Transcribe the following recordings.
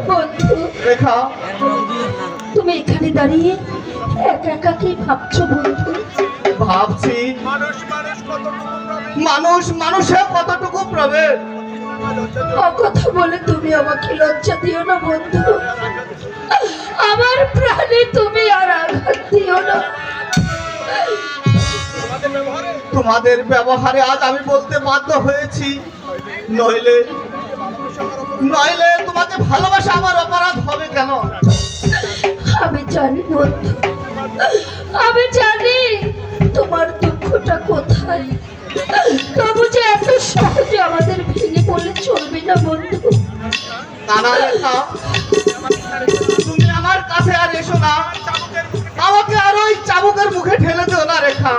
বন্ধু রেখা, তুমি এখানে দাঁড়িয়ে একা একা কি ভাবছো বন্ধু? ভাবছি মানুষ মানুষে কতটুকু প্রভেদ। কথা বলে তুমি আমাকে লজ্জা দিও না বন্ধু, আমার প্রাণে তুমি আর আঘাত দিও না। তোমাদের ব্যবহারে আজ আমি বলতে বাধ্য হয়েছি, নইলে নইলে তোমাকে ভালোবাসা আমার অপরাধ হবে কেন? আমি জানি বন্ধু, আমি জানি তোমার দুঃখটা কোথায়, তবু যে এত সহজে আমাদের ভেঙে পড়লে চলবে না বন্ধু। নানা রেখা, তুমি আমার কাছে আর এসো না, আমাকে আর ওই চাবুকের মুখে ঠেলে দিও না রেখা।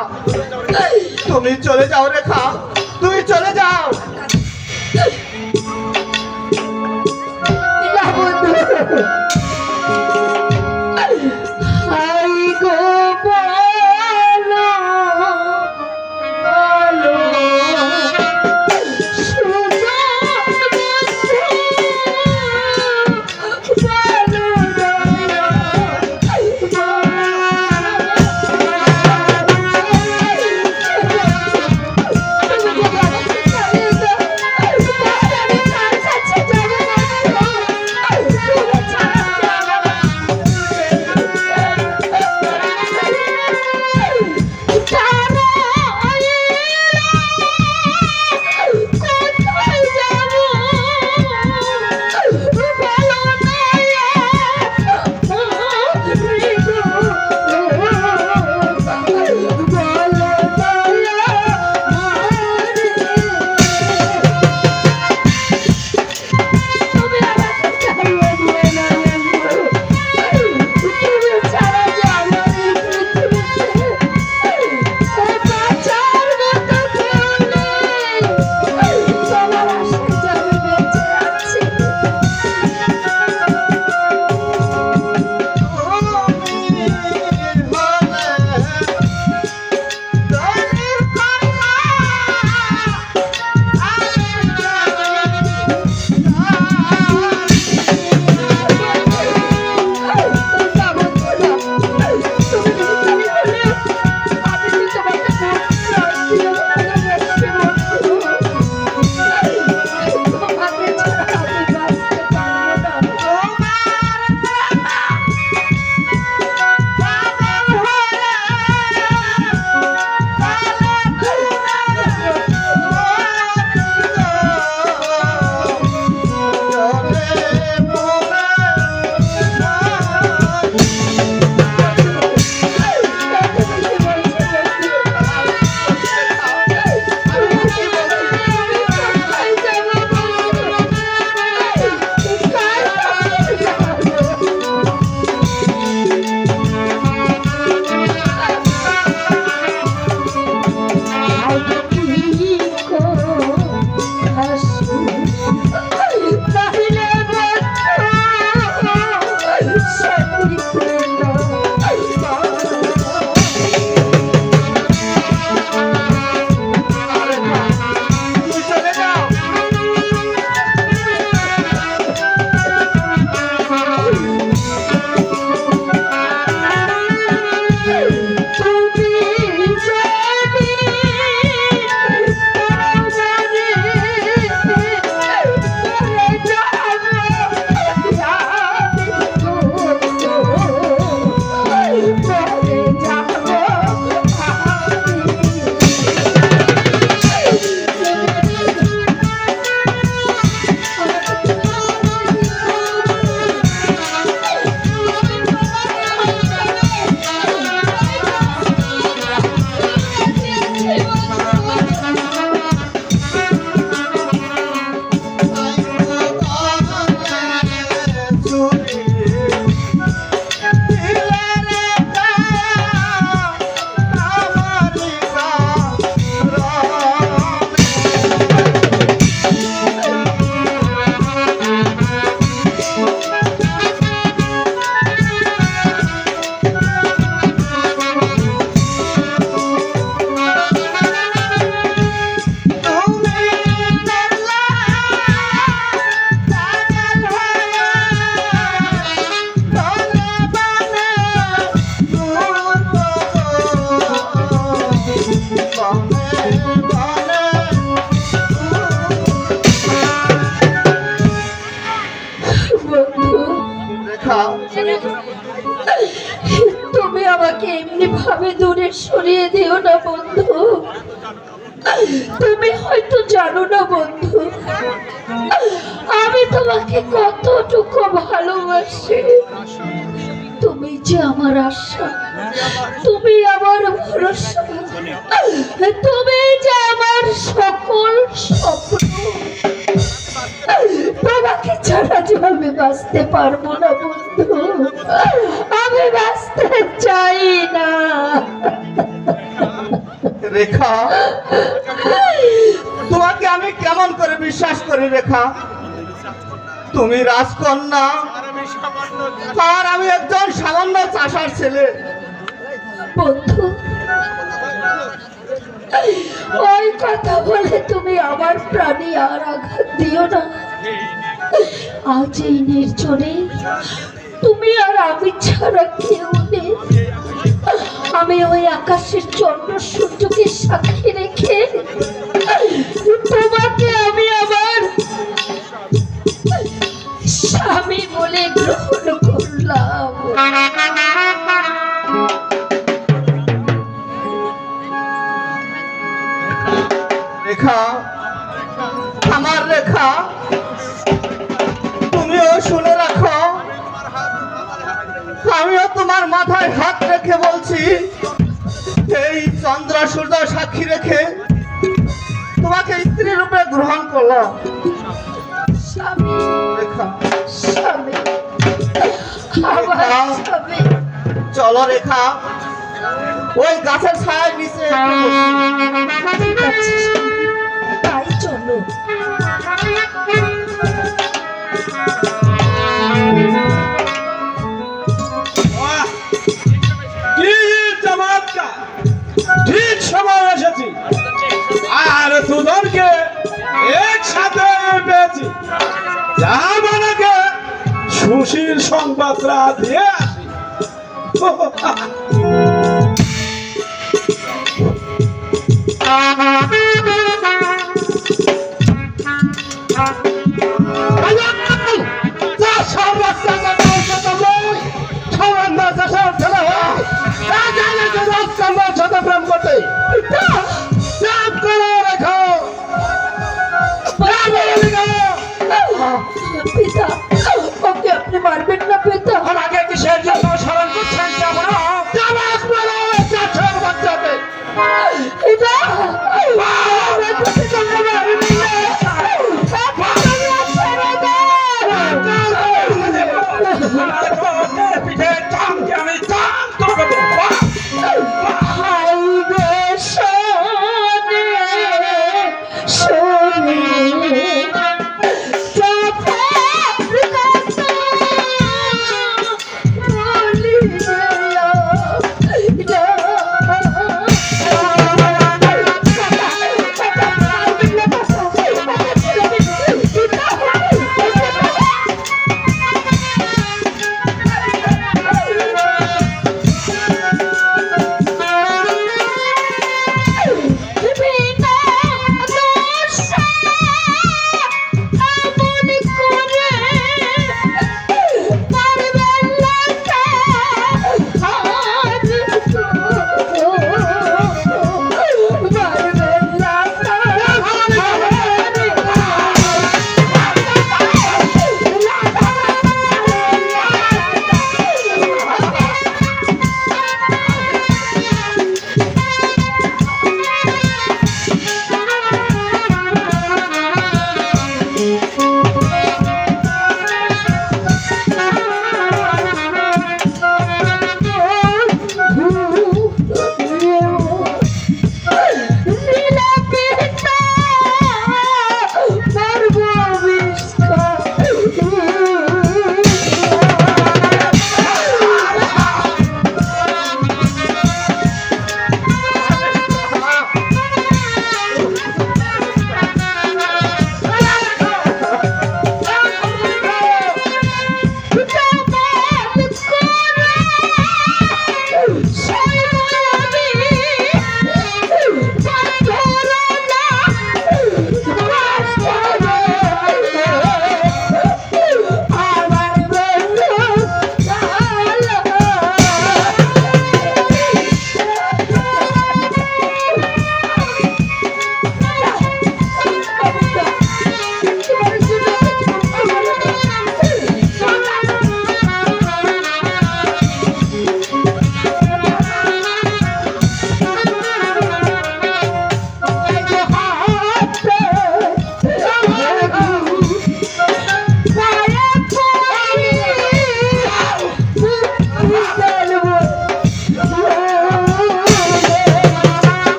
তুমি চলে যাও রেখা, তুমি চলে যাও। না বন্ধু, হাই গো বলো, বলো, সুজন বন্ধু, বলো না। তুমি আমাকে এমনি ভাবে দূরে সরিয়ে দিও না বন্ধু। তুমি হয়তো জানো না বন্ধু, আমি তোমাকে কতটুকু ভালোবাসি। তুমি যে আমার আশা, তুমি আমার ভরসা, তুমি যে আমার সকল স্বপ্ন। তোমাকে ছাড়া যে আমি বাঁচতে পারবো না বন্ধু, আমি বাঁচতে চাই না। রেখা, তোমাকে আমি কেমন করে বিশ্বাস করি রেখা? তুমি রাজকন্যা আর আমি একজন সামান্য চাষার ছেলে। বন্ধু, ওই কথা বলে তুমি আমার প্রাণে আর আঘাত দিও না। আজ এই নির্জনে তুমি আর আমি ছাড়া কেউ নেই। আমি ওই আকাশের চন্দ্র সূর্যকে সাক্ষী রেখে তোমাকে আমি আমার স্বামী বলে গ্রহণ করলাম। রেখা, আমার রেখা, তুমিও শুনে রাখো, আমিও তোমার মাথায় হাত রেখে বলছি, এই চন্দ্র সূর্য সাক্ষী রেখে তোমাকে স্ত্রী রূপে গ্রহণ করলাম। স্বামী, রেখা, স্বামী, আমার স্বামী। চলো রেখা, ওই গাছের ছায়ার নিচে একটু বসি। ঠিক আছে স্বামী, তাই চলো। কি চমৎকার! ঠিক সময় এসেছি আর দুজনকে একসাথে পেয়েছি। যা আমাকে সুশীল সংবাদটা দিয়ে আসি। প্রেম করতে পিতা, ওকে আপনি মারবেন না পিতা। আমাকে কিসের জন্য স্মরণ করছেন? পিতা,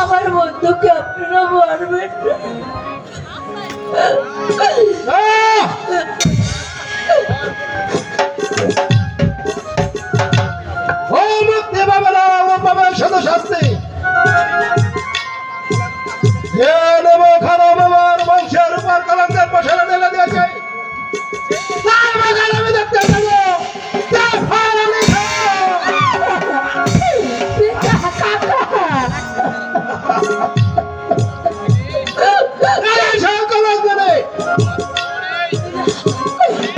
আমার বন্ধুকে আপনারা মারবেন না। ও মুক্তি পাবে না, ও পাবে শুধু শাস্তি। যে নেব খারাপ আমার বংশের উপর কলঙ্কের পশারা ঢেলে দিয়েছে, তার বাগান আমি দেখতে পাবো। তার ফল আমি খাবো। এই সব কলঙ্ক নেই।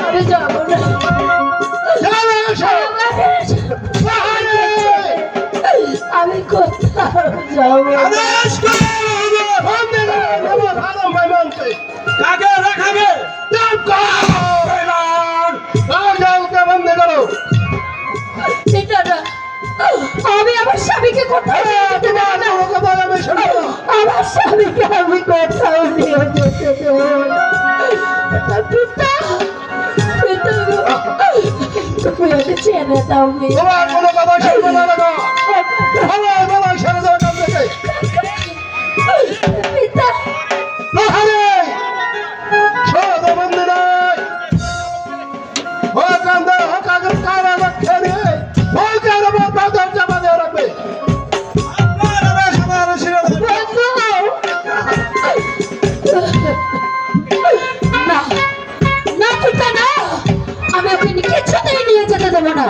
আমি যাবো না। যাবে সব। বাহারে। আমি কোথাও যাবো না। আদেশ করো, বন্দে নেব খারাপ মেহমানকে। কাকে রাখাবে? চুপ কর। রাজাকে বন্দে করো। এটা না, আমি আমার স্বামীকে কোথাও নিয়ে যেতে দেব না। আমি শুনবো। আমার স্বামীকে আমি কোথাও নিয়ে যেতে দেব না। পিতা, পিতা গো, তুমি ওকে ছেড়ে দাও পিতা। তোমার কোনো কথা শুনবো না দেখো। আমার বাবা ছেড়ে দাও কাম থেকে। পিতা, বাহারে। ছোট বন্দে নাই। ও কান্দে, ও কাগজ কারা রক্ষে রে। ও কারা বাদর জামা দিয়ে রাখবে। বন্ধু। না, না পিতা না, আমি ওকে কিছুতেই নিয়ে যেতে দেবো না।